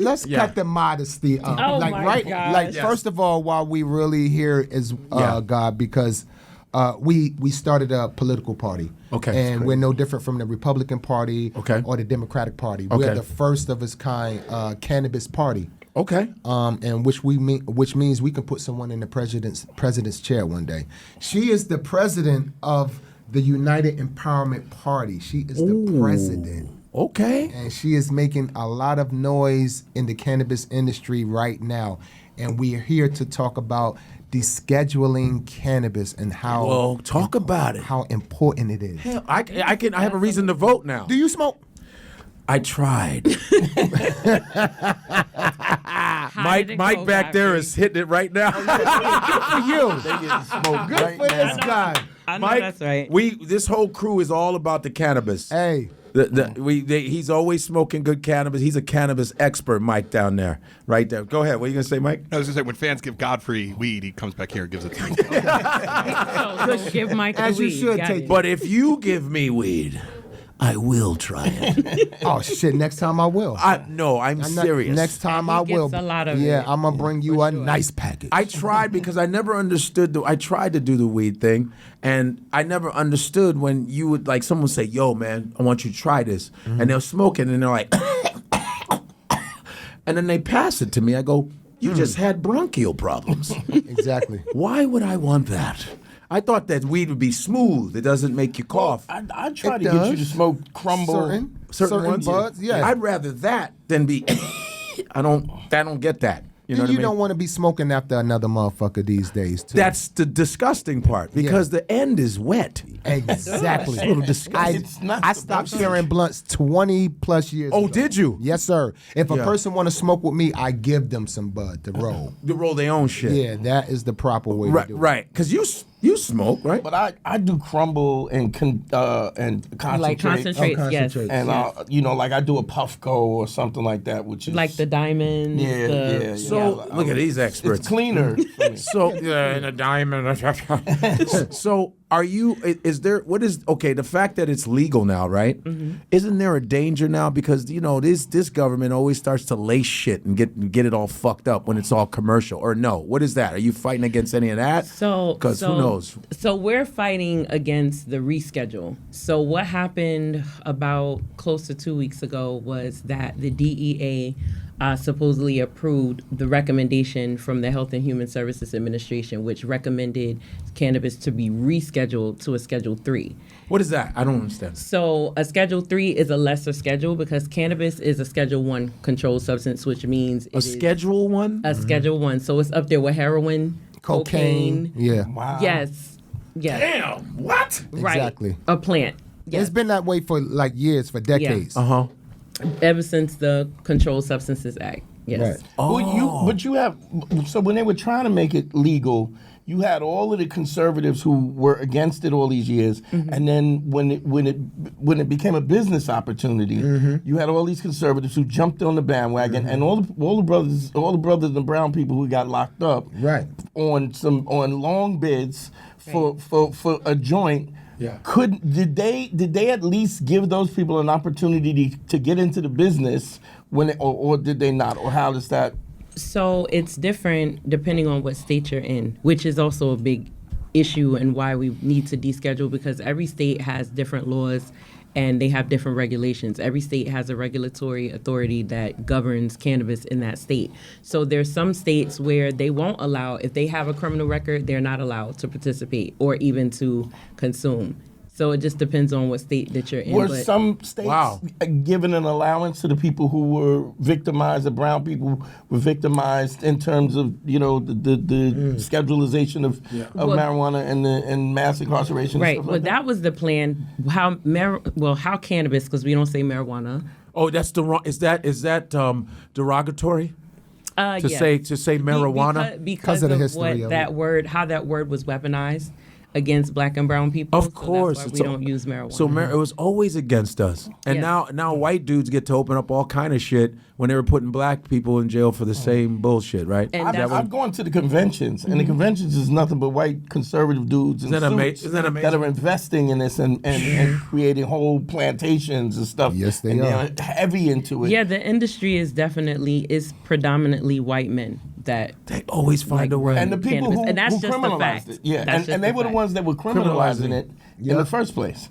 let's cut the modesty up. Oh like my right, gosh. like first of all, why we really here is God, because we started a political party. Okay. And we're no different from the Republican Party or the Democratic Party. We're the first of its kind cannabis party. Okay. And which means we can put someone in the president's chair one day. She is the president of the United Empowerment Party. She is the president. Okay. And she is making a lot of noise in the cannabis industry right now. And we are here to talk about descheduling cannabis and how talk about it. How important it is. Hell, I have a reason to vote now. Do you smoke? I tried. Mike back there is hitting it right now. Good for you. Good for this guy. I know Mike, that's right. This whole crew is all about the cannabis. Hey. He's always smoking good cannabis. He's a cannabis expert, Mike, down there. Right there. Go ahead. What are you going to say, Mike? I was going to say, when fans give Godfrey weed, he comes back here and gives it to me. So give Mike As the you weed. should Got take it. But if you give me weed, I will try it. Oh, shit. Next time I will. I'm serious. Next time He I will. gets a lot of yeah, it, I'm going to bring you a nice package. I tried because I never understood. I tried to do the weed thing, and I never understood when you would, like, someone say, yo, man, I want you to try this. And they'll smoke it, and they're like, and then they pass it to me. I go, you just had bronchial problems. Exactly. Why would I want that? I thought that weed would be smooth. It doesn't make you cough. I try It to get you does. to smoke crumble. Certain ones. buds, yeah. I'd rather that than be. I don't get that. You know what I mean? don't want to be smoking after another motherfucker these days, too. That's the disgusting part because the end is wet. Exactly. It's a little disgusting. I stopped sharing blunts 20 plus years ago. Oh, did you? Yes, sir. If a person want to smoke with me, I give them some bud to roll. To roll their own shit. Yeah, that is the proper way to do it. Right. Because you smoke, right? But I do crumble and concentrate. Like concentrates, yes. And like I do a Puffco or something like that, which is Like the diamond. Yeah. So look at these experts. It's cleaner. for me. So and a diamond. So are you? Is there? What is? Okay, the fact that it's legal now, right? Mm-hmm. Isn't there a danger now because this government always starts to lace shit and get it all fucked up when it's all commercial? Or no? What is that? Are you fighting against any of that? Because who knows? So we're fighting against the reschedule. So what happened about close to 2 weeks ago was that the DEA supposedly approved the recommendation from the Health and Human Services Administration, which recommended cannabis to be rescheduled to a Schedule 3. What is that? I don't understand. So a Schedule 3 is a lesser schedule because cannabis is a Schedule 1 controlled substance, which means A Schedule 1? A Schedule 1. So it's up there with heroin, cocaine. Yeah. Wow. Yes. Damn. What? Right. Exactly. A plant. Yes. It's been that way for like years, for decades. Uh-huh. Ever since the Controlled Substances Act. Yes. Right. But you have, so when they were trying to make it legal, you had all of the conservatives who were against it all these years, and then when it became a business opportunity, you had all these conservatives who jumped on the bandwagon, and all the brothers and brown people who got locked up, Right. on long bids for a joint. Yeah. Did they at least give those people an opportunity to get into the business or did they not, or how does that? So it's different depending on what state you're in, which is also a big issue and why we need to deschedule, because every state has different laws and they have different regulations. Every state has a regulatory authority that governs cannabis in that state. So there's some states where they won't allow, if they have a criminal record, they're not allowed to participate or even to consume. So it just depends on what state that you're in. Were some states given an allowance to the people who were victimized, the brown people were victimized in terms of, the schedulization of marijuana and mass incarceration? Right. And stuff Well, like that was the plan. How cannabis, because we don't say marijuana. Oh, that's the wrong. Is that derogatory? Yes. To say marijuana because of the of history what of that it. word, how that word was weaponized. against black and brown people. Of course, so that's why we don't use marijuana. So it was always against us, and Yeah. now white dudes get to open up all kind of shit when they were putting black people in jail for the same bullshit, right? And Is that what- I've gone to the conventions, and the conventions is nothing but white conservative dudes in Isn't that suits isn't that amazing? that are investing in this and creating whole plantations and stuff. Yes, they and are. They're heavy into it. Yeah, the industry is predominantly white men that They always find a way. And the people cannabis. who, And that's who just a criminalized fact. it. Yeah, That's and just they a were the fact. ones that were criminalizing it in the first place.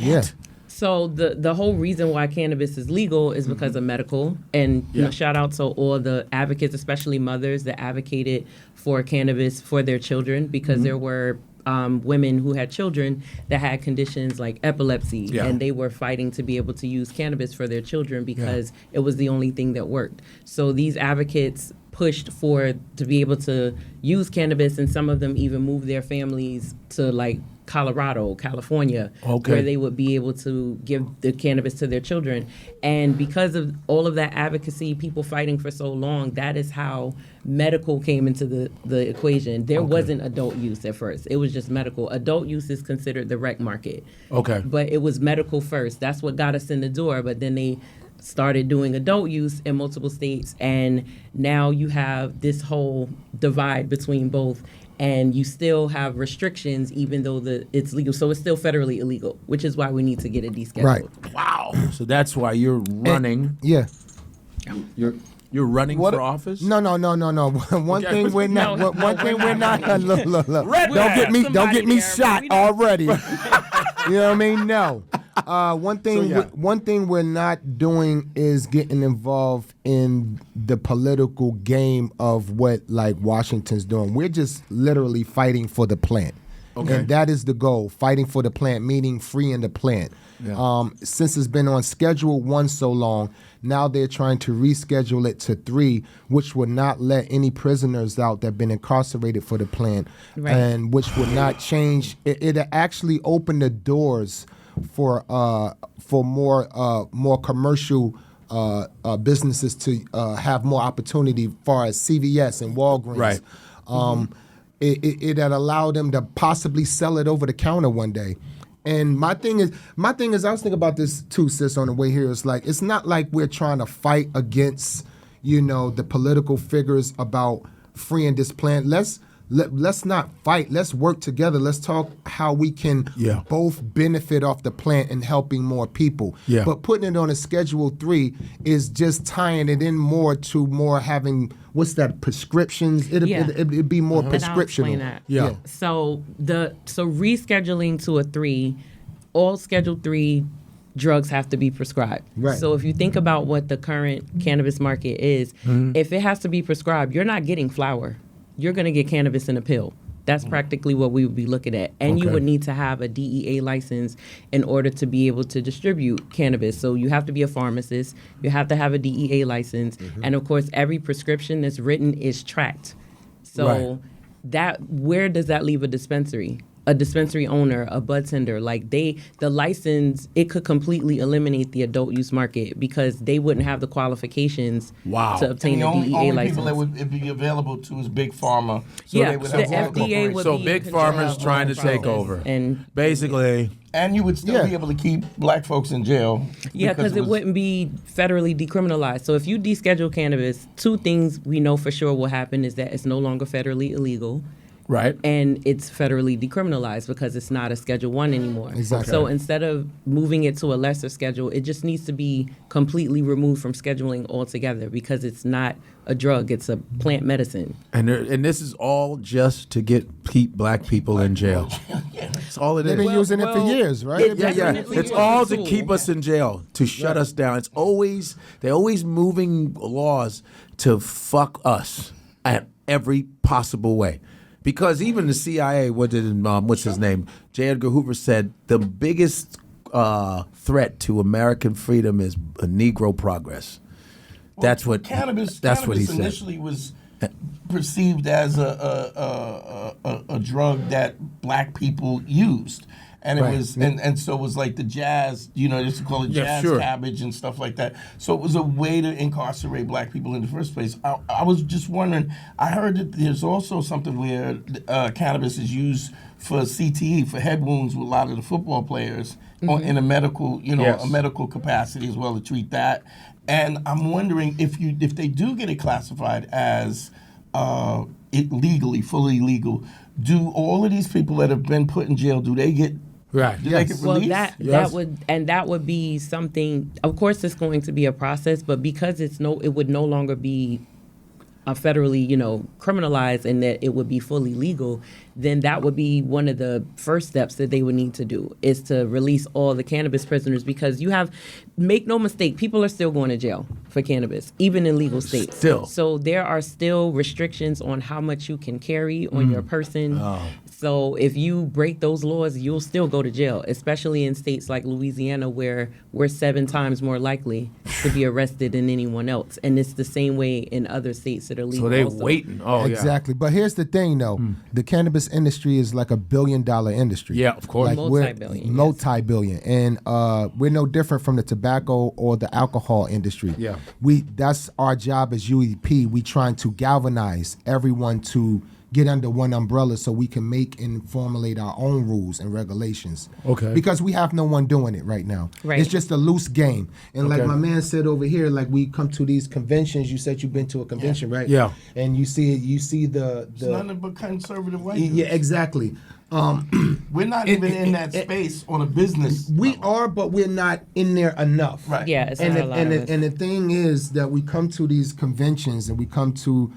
Yeah. So the whole reason why cannabis is legal is because of medical. And you know, shout out to all the advocates, especially mothers that advocated for cannabis for their children, because there were women who had children that had conditions like epilepsy, Yeah. and they were fighting to be able to use cannabis for their children because it was the only thing that worked. So these advocates pushed to be able to use cannabis, and some of them even moved their families to like Colorado, California, Okay. where they would be able to give the cannabis to their children. And because of all of that advocacy, people fighting for so long, that is how medical came into the equation. There wasn't adult use at first. It was just medical. Adult use is considered the rec market. Okay. But it was medical first. That's what got us in the door. But then they started doing adult use in multiple states, and now you have this whole divide between both, and you still have restrictions even though it's legal. So it's still federally illegal, which is why we need to get it descheduled. Right. Wow. So that's why you're running. Yeah. You're running for office? No. One Okay. thing we're not. No, one thing we're not. Look. Redman. Don't get me Somebody there, shot but we don't- already. You know what I mean? No. One thing we're not doing is getting involved in the political game of what like Washington's doing. We're just literally fighting for the plant. Okay. And that is the goal, fighting for the plant, meaning freeing the plant. Yeah. Since it's been on Schedule 1 so long, now they're trying to reschedule it to 3, which would not let any prisoners out that have been incarcerated for the plant, Right. and which would not change. It actually open the doors for more commercial businesses to have more opportunity, as far as CVS and Walgreens. Right. It had allowed them to possibly sell it over the counter one day. And my thing is, I was thinking about this too, sis, on the way here. It's like, it's not like we're trying to fight against, the political figures about freeing this plant. Let's not fight. Let's work together. Let's talk how we can both benefit off the plant and helping more people. Yeah. But putting it on a Schedule 3 is just tying it in more to more having, what's that, prescriptions? It'd be more And I'll prescriptional. explain that. Yeah. So rescheduling to a 3, all Schedule 3 drugs have to be prescribed. Right. So if you think about what the current cannabis market is, if it has to be prescribed, you're not getting flower. You're going to get cannabis in a pill. That's practically what we would be looking at. And you Okay. would need to have a DEA license in order to be able to distribute cannabis. So you have to be a pharmacist. You have to have a DEA license. And of course, every prescription that's written is tracked. So where does that leave a dispensary? A dispensary owner, a bud tender, the license, it could completely eliminate the adult use market because they wouldn't have the qualifications to obtain And the a only DEA people that license. would be available to is big pharma. So Yeah, they would the have all FDA corporations. would So be big in control pharma's of trying to all take process. over. And Basically, And you would still be able to keep black folks in jail. yeah, because it was- wouldn't be federally decriminalized. So if you deschedule cannabis, 2 things we know for sure will happen is that it's no longer federally illegal. right? And it's federally decriminalized because it's not a Schedule 1 anymore. Exactly. So instead of moving it to a lesser schedule, it just needs to be completely removed from scheduling altogether because it's not a drug, it's a plant medicine. And this is all just to keep black people in jail. That's all it They've been is. using it for years, right? Yeah. definitely It's was all a to tool. keep us in jail, to shut us down. It's always they're always moving laws to fuck us at every possible way. Because even the CIA, what's his name? J. Edgar Hoover said the biggest threat to American freedom is Negro progress. That's what Cannabis. That's what he said. Initially was perceived as a drug that black people used, and it was and so it was like the jazz, they used to call it jazz cabbage and stuff like that. So it was a way to incarcerate black people in the first place. I was just wondering, I heard that there's also something where cannabis is used for CTE, for head wounds with a lot of the football players in a medical, a medical capacity as well, to treat that. And I'm wondering if they do get it classified as legally, fully legal, do all of these people that have been put in jail, do they get they get released? Well, that would be something. Of course, it's going to be a process, but because it would no longer be federally, criminalized, and that it would be fully legal, then that would be one of the first steps that they would need to do, is to release all the cannabis prisoners, because make no mistake, people are still going to jail for cannabis, even in legal states. Still. So there are still restrictions on how much you can carry on your person. So if you break those laws, you'll still go to jail, especially in states like Louisiana, where we're 7 times more likely to be arrested than anyone else. And it's the same way in other states that are legal. So they're also. waiting. Exactly. But here's the thing, though. The cannabis industry is like $1 billion industry. Yeah, of course. Like Multi-billion. Multi-billion. And we're no different from the tobacco or the alcohol industry. Yeah. That's our job as UEP. We trying to galvanize everyone to get under one umbrella so we can make and formulate our own rules and regulations. Okay. Because we have no one doing it right now. Right. It's just a loose game. And like my man said over here, like we come to these conventions. You said you've been to a convention, right? Yeah. And you see the It's nothing but conservative white yeah, exactly. We're not even in that space on a business We level. are, but we're not in there enough. Right. Yeah, it's And not a lot of us. the thing is that we come to these conventions and we come to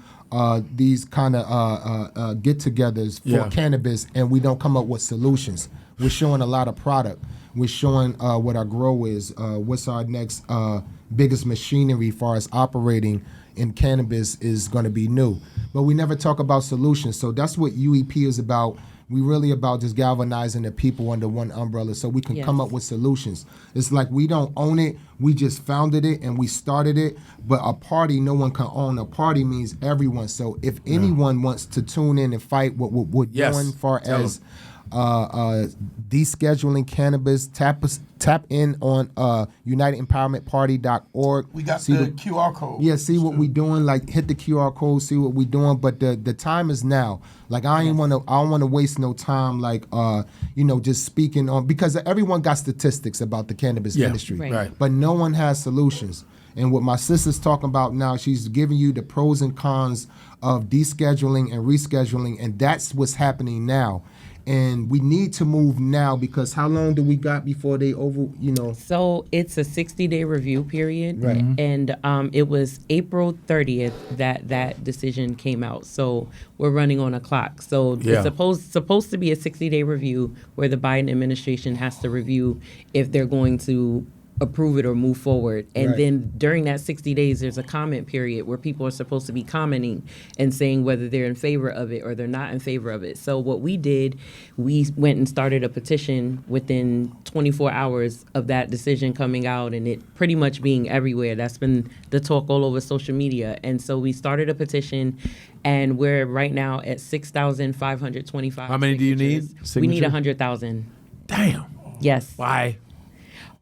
these kind of get-togethers for cannabis, and we don't come up with solutions. We're showing a lot of product. We're showing what our grow is, what's our next biggest machinery as far as operating in cannabis is going to be new. But we never talk about solutions. So that's what UEP is about. We really about just galvanizing the people under one umbrella so we can come up with solutions. It's like we don't own it. We just founded it and we started it. But a party, no one can own. A party means everyone. So if anyone wants to tune in and fight what we're doing as far as descheduling cannabis, tap in on unitedempowermentparty.org. We got the QR code. Yeah, see what we doing. Like hit the QR code, see what we doing. But the time is now. Like I don't want to waste no time. Like just speaking on, because everyone got statistics about the cannabis industry, Right. but no one has solutions. And what my sister's talking about now, she's giving you the pros and cons of descheduling and rescheduling, and that's what's happening now. And we need to move now, because how long do we got before they So it's a 60-day review period, Right. And it was April 30th that decision came out. So we're running on a clock. So it's supposed to be a 60-day review where the Biden administration has to review if they're going to approve it or move forward. And Right. then during that 60 days, there's a comment period where people are supposed to be commenting and saying whether they're in favor of it or they're not in favor of it. So what we did, we went and started a petition within 24 hours of that decision coming out and it pretty much being everywhere. That's been the talk all over social media. And so we started a petition, and we're right now at 6,525. How many do you need? We need Signatures? 100,000. Damn. Yes. Why?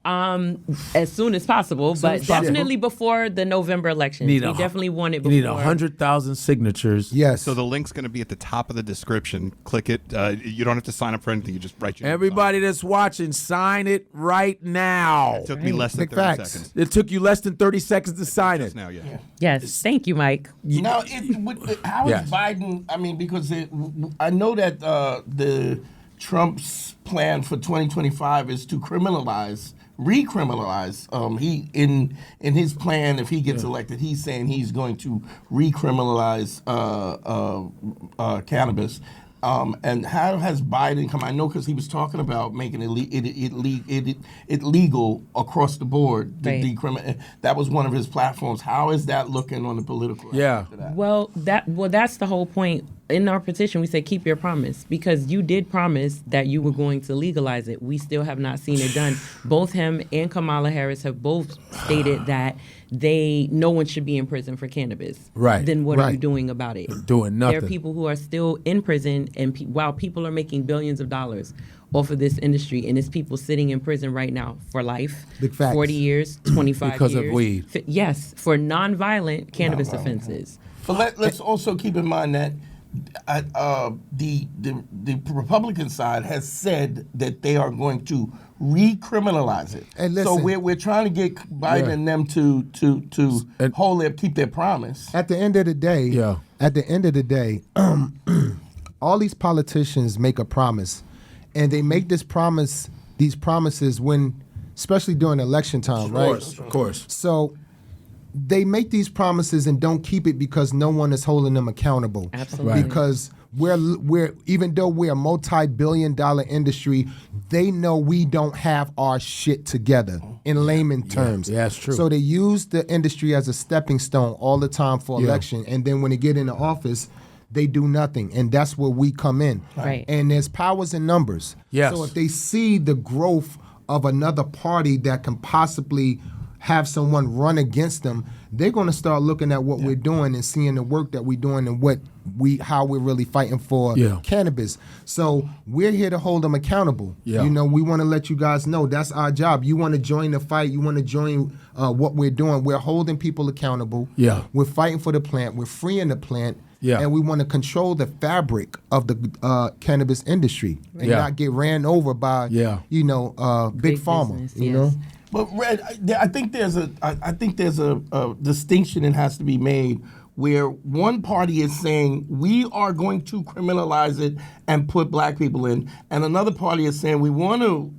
As soon as possible, but definitely before the November election. We definitely want it before. You need 100,000 signatures. Yes. So the link's going to be at the top of the description. Click it. You don't have to sign up for anything. You just write your name Everybody on it. that's watching, sign it right now. It took me less than Big 30 facts. seconds. It took you less than 30 seconds to sign it. Just now, yeah. Yes. Thank you, Mike. Now, how is Yes. Biden? I mean, because I know that the Trump's plan for 2025 is to recriminalize. He in his plan, if he gets elected, he's saying he's going to recriminalize cannabis. And how has Biden come? I know because he was talking about making it legal across the board. Right. That was one of his platforms. How is that looking on the political aspect of that? Well, that's the whole point. In our petition, we said keep your promise, because you did promise that you were going to legalize it. We still have not seen it done. Both him and Kamala Harris have both stated that no one should be in prison for cannabis. Right. Then what are you doing about it? Doing nothing. There are people who are still in prison, and while people are making billions of dollars off of this industry, and it's people sitting in prison right now for life. Big facts. 40 years, 25 Because years. of weed. Yes, for non-violent cannabis offenses. But let's also keep in mind that the Republican side has said that they are going to recriminalize it. And so listen- we're trying to get Biden and them to keep their promise. At the end of the day, Yeah. All these politicians make a promise, and they make these promises when, especially during election time, right? Of course. So they make these promises and don't keep it because no one is holding them accountable. Absolutely. Right. Because we're even though we're a multi-billion-dollar industry, they know we don't have our shit together in layman terms. Yeah, that's true. So they use the industry as a stepping stone all the time for election, and then when they get into office, they do nothing, and that's where we come in. Right. And there's powers in numbers. Yes. So if they see the growth of another party that can possibly have someone run against them, they're going to start looking at what we're doing and seeing the work that we're doing and how we're really fighting for cannabis. So we're here to hold them accountable. Yeah. You know, we want to let you guys know that's our job. You want to join the fight. You want to join what we're doing. We're holding people accountable. Yeah. We're fighting for the plant. We're freeing the plant. Yeah. And we want to control the fabric of the cannabis industry and Yeah. not get ran over by, Yeah. big pharma. business, You yes. know. But Red, I think there's a distinction that has to be made where one party is saying we are going to criminalize it and put black people in, and another party is saying we want to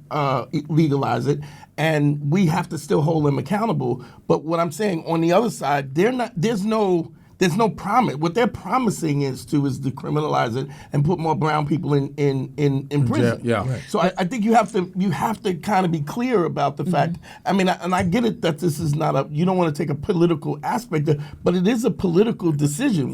legalize it and we have to still hold them accountable. But what I'm saying on the other side, there's no promise. What they're promising is to decriminalize it and put more brown people in prison. Yeah. Right. So I think you have to kind of be clear about the fact. I mean, and I get it that this is not you don't want to take a political aspect, but it is a political decision.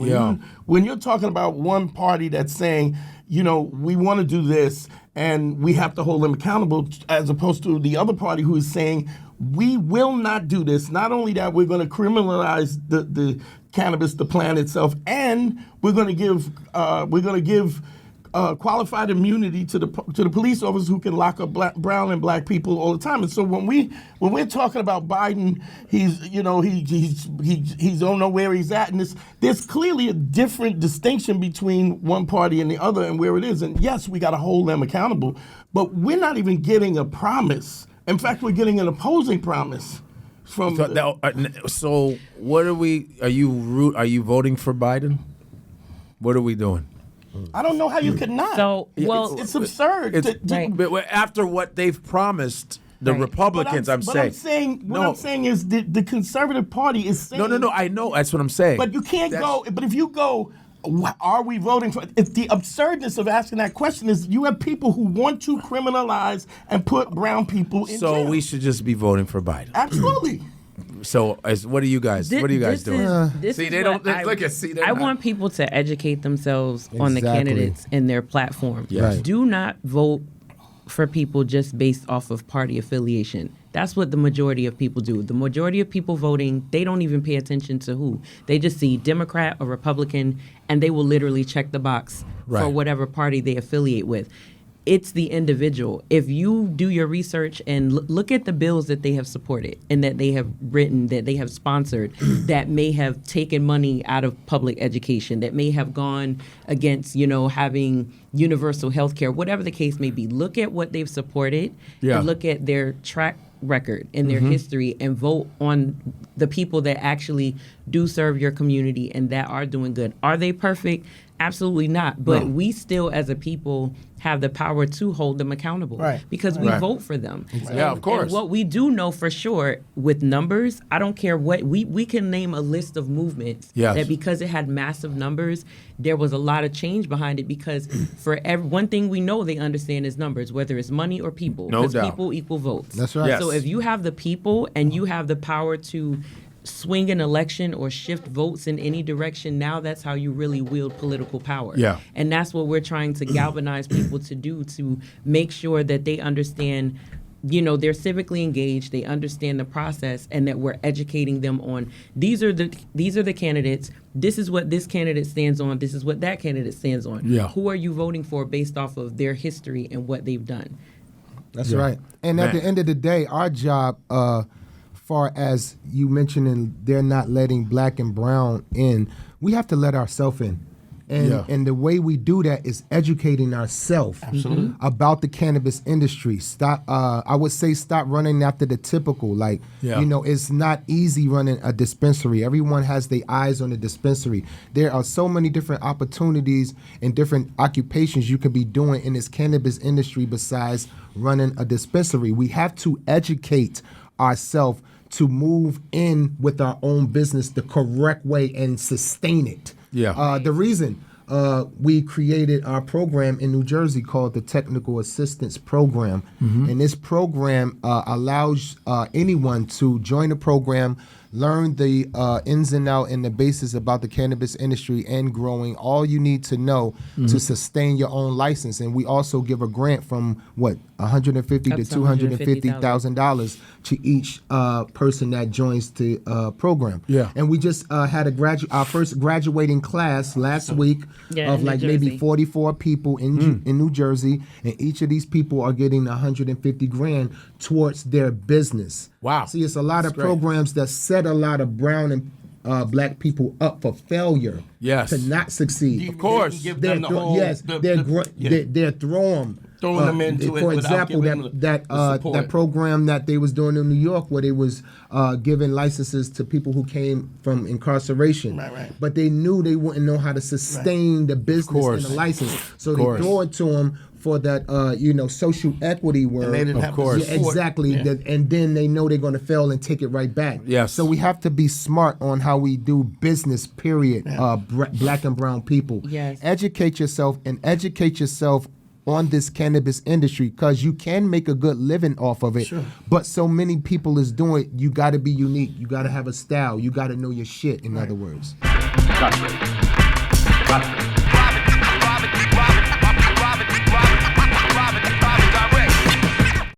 When you're talking about one party that's saying, we want to do this and we have to hold them accountable, as opposed to the other party who is saying, we will not do this. Not only that, we're going to criminalize the cannabis, the plant itself, and we're going to give qualified immunity to the police officers who can lock up brown and black people all the time. And so when we're talking about Biden, he don't know where he's at, and there's clearly a different distinction between one party and the other and where it is. And yes, we got to hold them accountable, but we're not even getting a promise. In fact, we're getting an opposing promise. So what are we? Are you voting for Biden? What are we doing? I don't know how you could not. So, well, it's absurd. Right. But after what they've promised, the Right. Republicans, I'm saying. What I'm saying is the conservative party is saying. No. I know. That's what I'm saying. But you can't go. But if you go, are we voting for? If the absurdness of asking that question is, you have people who want to criminalize and put brown people in So jail. we should just be voting for Biden. Absolutely. So what are you guys? What are you guys doing? I want people to educate themselves on the Exactly. candidates and their platform. Yes. Right. Do not vote for people just based off of party affiliation. That's what the majority of people do. The majority of people voting, they don't even pay attention to who. They just see Democrat or Republican, and they will literally check the box for Right. whatever party they affiliate with. It's the individual. If you do your research and look at the bills that they have supported and that they have written, that they have sponsored, that may have taken money out of public education, that may have gone against, having universal health care, whatever the case may be. Look at what they've supported and look at their track record and their history and vote on the people that actually do serve your community and that are doing good. Are they perfect? Absolutely not. But we still, as a people, have the power to hold them accountable because we vote for them. Yeah, of course. And what we do know for sure with numbers, I don't care what, we can name a list of movements that because it had massive numbers, there was a lot of change behind it because for one thing we know they understand is numbers, whether it's money or people. No Because doubt. people equal votes. That's right. So if you have the people and you have the power to swing an election or shift votes in any direction, now that's how you really wield political power. Yeah. And that's what we're trying to galvanize people to do, to make sure that they understand they're civically engaged, they understand the process, and that we're educating them on these are the candidates. This is what this candidate stands on. This is what that candidate stands on. Yeah. Who are you voting for based off of their history and what they've done? That's right. And at the end of the day, our job, far as you mentioning, they're not letting black and brown in. We have to let ourselves in. And the way we do that is educating ourselves about the cannabis industry. I would say stop running after the typical. It's not easy running a dispensary. Everyone has their eyes on the dispensary. There are so many different opportunities and different occupations you could be doing in this cannabis industry besides running a dispensary. We have to educate ourselves to move in with our own business the correct way and sustain it. Yeah. The reason we created our program in New Jersey called the Technical Assistance Program. And this program allows anyone to join the program, learn the ins and outs and the basis about the cannabis industry and growing, all you need to know to sustain your own license. And we also give a grant from $150,000 to $250,000 to each person that joins the program. Yeah. And we just had our first graduating class last week of maybe 44 people in New Jersey, and each of these people are getting $150,000 towards their business. Wow. See, it's a lot of programs that set a lot of brown and black people up for failure. Yes. To not succeed. Of course. They're throwing them into it. For example, the support. that program that they was doing in New York, where they was giving licenses to people who came from incarceration. Right. But they knew they wouldn't know how to sustain the business and the license, so they throw it to them for that social equity work. And they didn't have the support. Exactly. Yeah. And then they know they're going to fail and take it right back. Yes. So we have to be smart on how we do business, period, black and brown people. Yes. Educate yourself on this cannabis industry, because you can make a good living off of it. Sure. But so many people is doing it. You got to be unique. You got to have a style. You got to know your shit, in other words. Godfrey.